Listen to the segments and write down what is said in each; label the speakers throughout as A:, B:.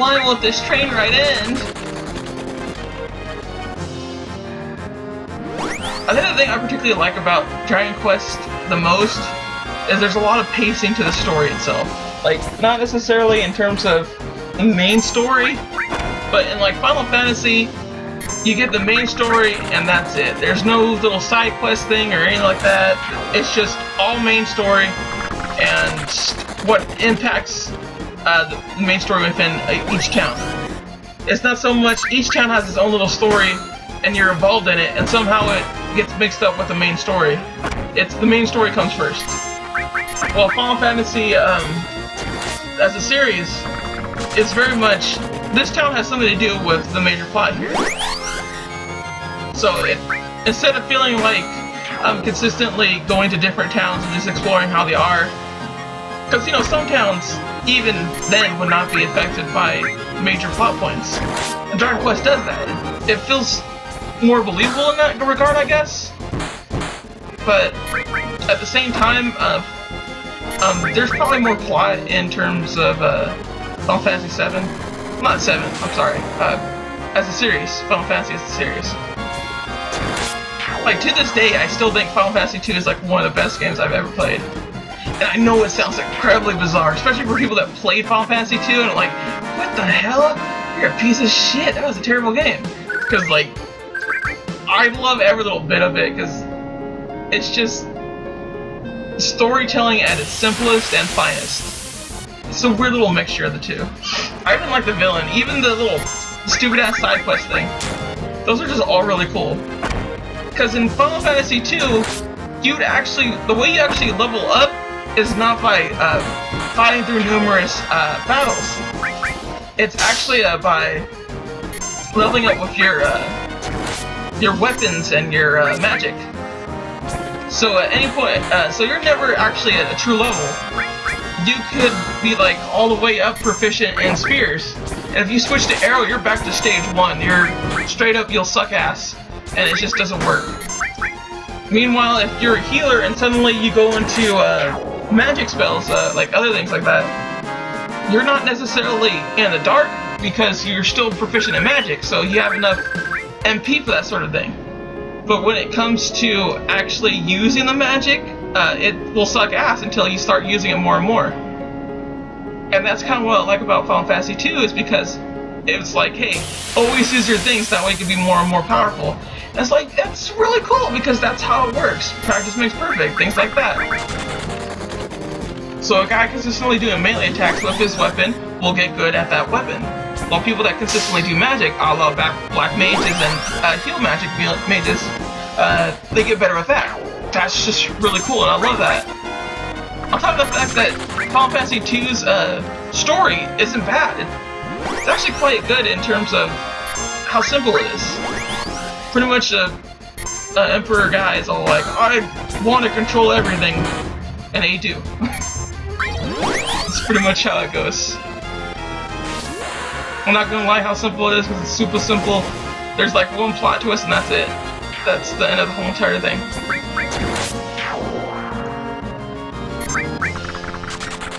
A: Why won't this train ride end? I think the thing I particularly like about Dragon Quest the most is there's a lot of pacing to the story itself. Like, not necessarily in terms of the main story, but in like Final Fantasy, you get the main story and that's it. There's no little side quest thing or anything like that. It's just all main story and what impacts the main story within each town. It's not so much each town has its own little story and you're involved in it and somehow it gets mixed up with the main story. It's the main story comes first. Well, Final Fantasy as a series is very much, this town has something to do with the major plot here. So instead of feeling like I'm consistently going to different towns and just exploring how they are, because you know some towns even then would not be affected by major plot points. And Dragon Quest does that. It feels more believable in that regard, I guess. But at the same time, there's probably more plot in terms of Final Fantasy 7. Not 7, I'm sorry. As a series, Final Fantasy as a series. Like, to this day, I still think Final Fantasy 2 is like one of the best games I've ever played. And I know it sounds incredibly bizarre, especially for people that played Final Fantasy 2 and are like, what the hell? You're a piece of shit, that was a terrible game. Because, like, I love every little bit of it, because it's just storytelling at its simplest and finest. It's a weird little mixture of the two. I even like the villain, even the little stupid-ass side quest thing. Those are just all really cool. Because in Final Fantasy 2, the way you actually level up is not by fighting through numerous battles. It's actually by leveling up with your weapons and your magic. So at any point, so you're never actually at a true level. You could be like all the way up proficient in spears, and if you switch to arrow, you're back to stage 1. You're straight up, you'll suck ass, and it just doesn't work. Meanwhile, if you're a healer and suddenly you go into magic spells, like other things like that, you're not necessarily in the dark because you're still proficient in magic, so you have enough MP for that sort of thing. But when it comes to actually using the magic, it will suck ass until you start using it more and more. And that's kind of what I like about Final Fantasy 2 is because it's like, hey, always use your things, that way you can be more and more powerful. And it's like, that's really cool because that's how it works. Practice makes perfect, things like that. So a guy consistently doing melee attacks with his weapon will get good at that weapon. While people that consistently do magic, a la black mages and heal magic mages, they get better at that. That's just really cool, and I love that. On top of the fact that Final Fantasy 2's story isn't bad, it's actually quite good in terms of how simple it is. Pretty much Emperor guy is all like, I want to control everything, and they do. That's pretty much how it goes. I'm not gonna lie how simple it is, because it's super simple. There's like one plot twist and that's it. That's the end of the whole entire thing.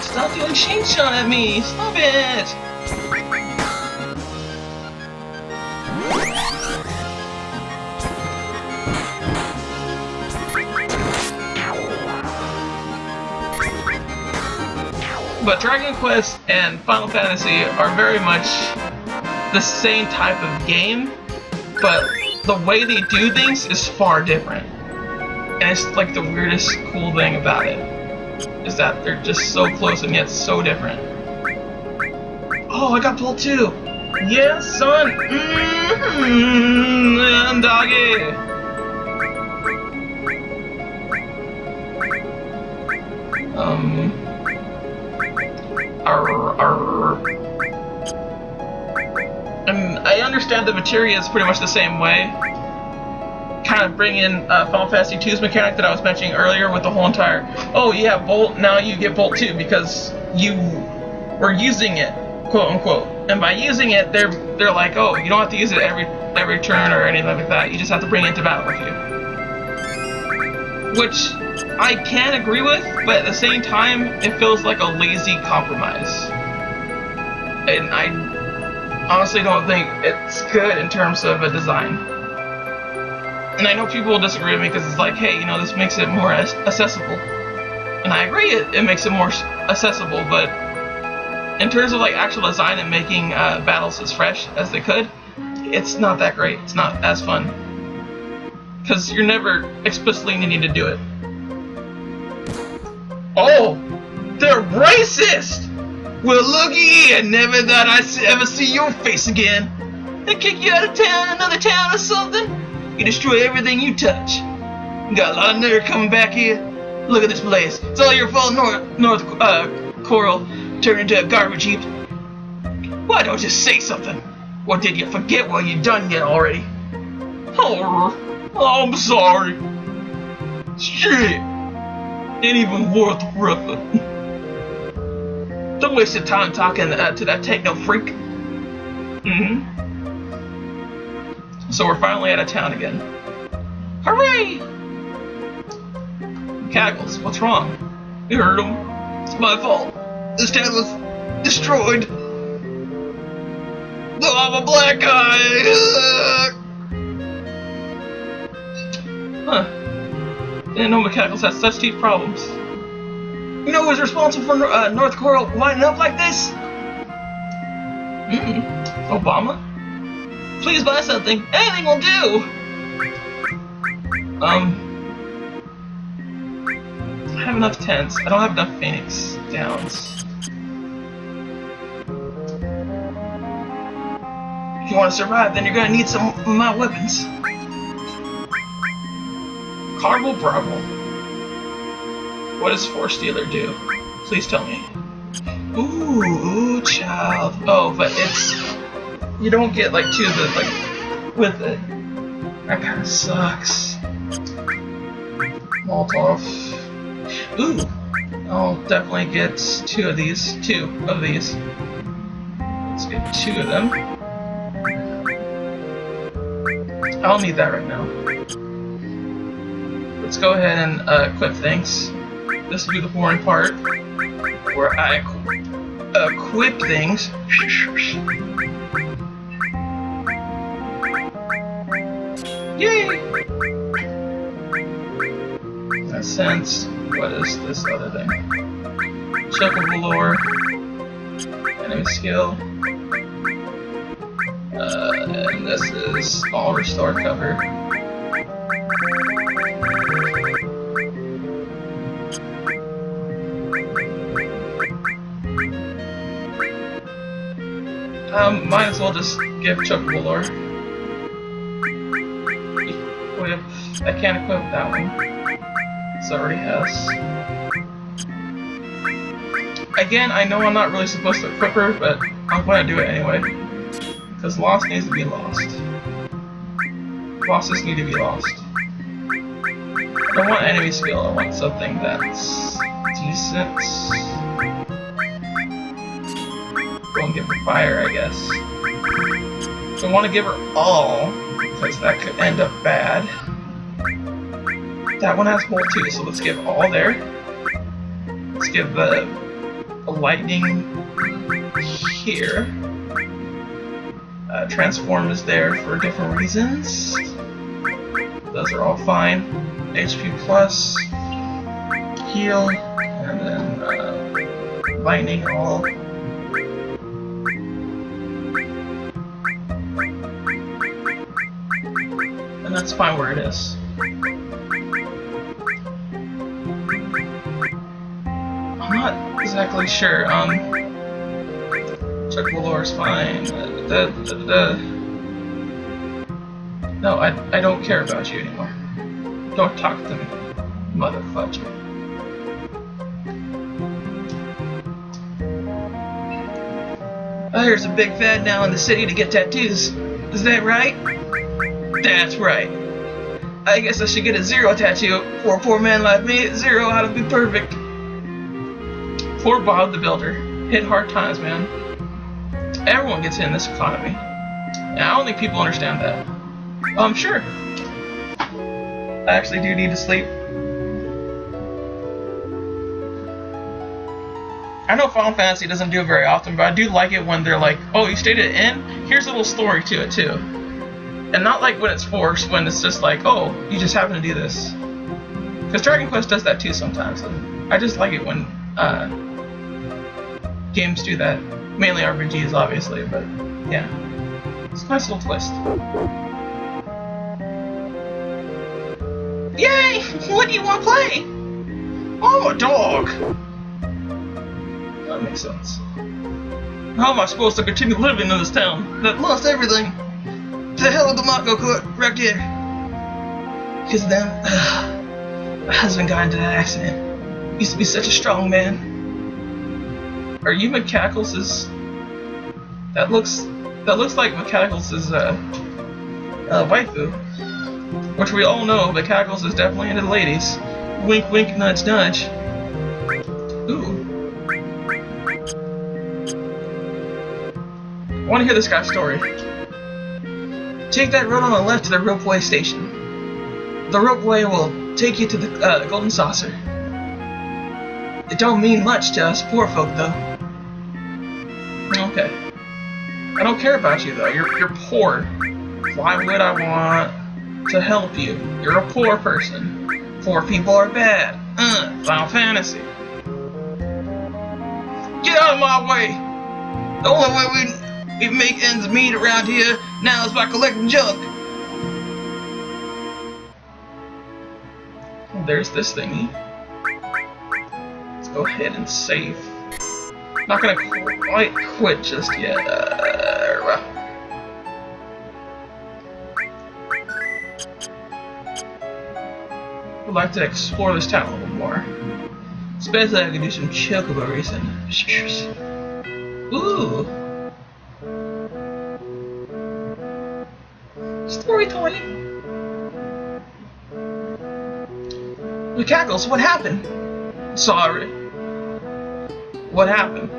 A: Stop doing Shane-chan at me! Stop it! But Dragon Quest and Final Fantasy are very much the same type of game, but the way they do things is far different. And it's like the weirdest cool thing about it, is that they're just so close and yet so different. Oh, I got Bolt 2! Yes, son! Mmm, doggy! And I understand the materia is pretty much the same way. Kind of bring in Final Fantasy 2's mechanic that I was mentioning earlier with the whole entire, oh you have Bolt, now you get Bolt 2 because you were using it, quote unquote. And by using it, they're like, oh, you don't have to use it every turn or anything like that, you just have to bring it into battle with you. Which I can agree with, but at the same time, it feels like a lazy compromise. And honestly don't think it's good in terms of a design. And I know people will disagree with me because it's like, hey, you know, this makes it more accessible. And I agree, it makes it more accessible, but in terms of like actual design and making battles as fresh as they could, it's not that great. It's not as fun. Because you're never explicitly needing to do it. Oh! They're racist! Well, looky, I never thought I'd ever see your face again. They kick you out of town, another town or something? You destroy everything you touch. You got a lot of nerve coming back here. Look at this place. It's all your fault, North Coral turned into a garbage heap. Why don't you say something? Or did you forget what you done yet already? Oh, I'm sorry. Shit. Ain't even worth ripping. Don't waste your time talking to that techno freak. So we're finally out of town again. Hooray! Caggles, what's wrong? You heard him. It's my fault. This town was destroyed. Oh, I'm a black guy. Huh. Didn't know McCaggles had such deep problems. You know who's responsible for North Coral winding up like this? Obama? Please buy something. Anything will do. I have enough tents. I don't have enough Phoenix Downs. If you want to survive, then you're gonna need some of my weapons. Carvel Bravo. What does Force Dealer do? Please tell me. Ooh, child. Oh, but it's... You don't get, like, two of the, like, with it. That kinda sucks. Molotov. Ooh. I'll definitely get two of these. Let's get two of them. I don't need that right now. Let's go ahead and equip things. This will be the boring part, where I equip things. Yay! Sense. What is this other thing? Chuck of Valor. Enemy skill. And this is all restore cover. Might as well just give Chuck of Valor. Equip. I can't equip that one. It already has. Again, I know I'm not really supposed to equip her, but I'm going to do it anyway. Because lost needs to be lost. Losses need to be lost. I don't want enemy skill, I want something that's decent. Go and give her fire, I guess. So I want to give her all, because that could end up bad. That one has hole too, so let's give all there. Let's give the lightning here. Transform is there for different reasons. Those are all fine. HP plus, heal, and then lightning all. And that's fine where it is. I'm not exactly sure. Chuck Valor's fine. No, I don't care about you anymore. Don't talk to me, motherfucker. There's a big fad now in the city to get tattoos. Is that right? That's right. I guess I should get a Zero tattoo. For a poor man like me, Zero ought to be perfect. Poor Bob the Builder. Hit hard times, man. Everyone gets hit in this economy. And I don't think people understand that. Sure. I actually do need to sleep. I know Final Fantasy doesn't do it very often, but I do like it when they're like, oh, you stayed at an inn? Here's a little story to it, too. And not like when it's forced, when it's just like, oh, you just happen to do this. Because Dragon Quest does that, too, sometimes. And I just like it when games do that. Mainly RPGs, obviously, but yeah. It's a nice little twist. Yay! What do you want to play? Oh, a dog! That makes sense. How am I supposed to continue living in this town that lost everything? To hell with the Mako court wrecked here. Because of them, my husband got into that accident. Used to be such a strong man. Are you Mechanicals'? That looks like Mechanicals' waifu. Which we all know Mechanicals is definitely into the ladies. Wink wink nudge nudge. Ooh. I want to hear this guy's story. Take that road on the left to the ropeway station. The ropeway will take you to the Golden Saucer. It don't mean much to us poor folk, though. Okay. I don't care about you, though. You're poor. Why would I want to help you? You're a poor person. Poor people are bad. Final Fantasy. Get out of my way! The only way we make ends meet around here now is by collecting junk. There's this thingy. Let's go ahead and save. Not gonna quite quit just yet. Would like to explore this town a little more. Especially I could do some chocobo racing. Ooh. Storytelling. Mechanicals, what happened? Sorry. What happened?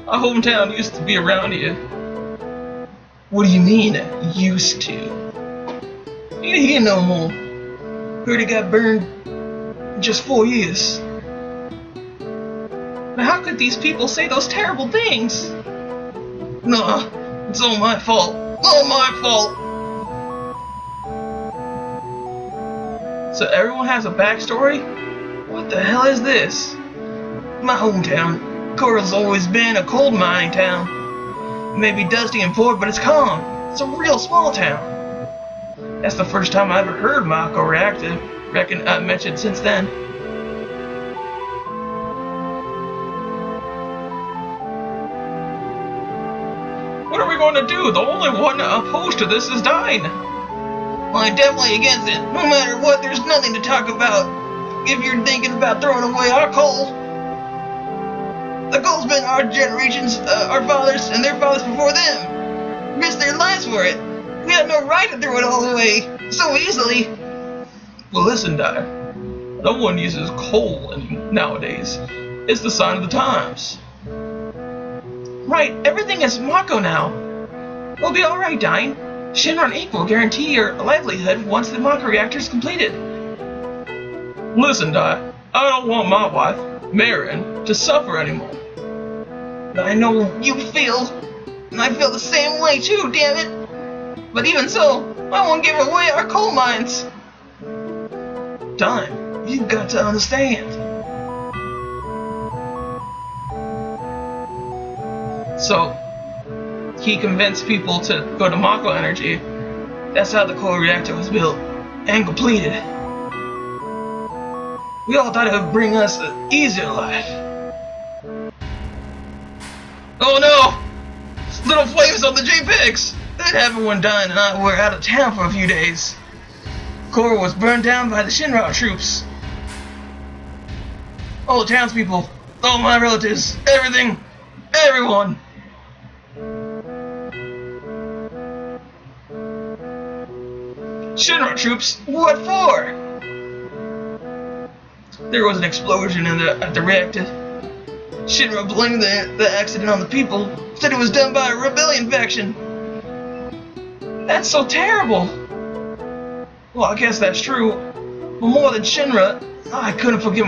A: Our hometown used to be around here. What do you mean, used to? Ain't here no more. Heard it got burned in just 4 years. But how could these people say those terrible things? Nah, it's all my fault. All my fault! So everyone has a backstory? What the hell is this? My hometown. Cora's always been a coal mining town. It may be dusty and poor, but it's calm. It's a real small town. That's the first time I ever heard Mako mentioned since then. What are we going to do? The only one opposed to this is dying. Well, I'm definitely against it. No matter what, there's nothing to talk about. If you're thinking about throwing away our coal. The coal's been our generations, our fathers and their fathers before them. Risked their lives for it. We have no right to throw it all away so easily. Well, listen, Dai. No one uses coal nowadays. It's the sign of the times. Right, everything is Mako now. We'll be alright, Dai. Shinra and Ink will guarantee your livelihood once the Mako reactor is completed. Listen, Dai. I don't want my wife, Marin, to suffer anymore. I know you feel, and I feel the same way too, damn it. But even so, I won't give away our coal mines. Dime, you've got to understand. So, he convinced people to go to Mako Energy. That's how the coal reactor was built and completed. We all thought it would bring us an easier life. Oh no! Little flames on the JPEGs! That everyone died and I were out of town for a few days. Kora was burned down by the Shinra troops. All the townspeople, all my relatives, everything, everyone. Shinra troops? What for? There was an explosion at the reactor. Shinra blamed the accident on the people, said it was done by a rebellion faction. That's so terrible. Well, I guess that's true. But more than Shinra, I couldn't forgive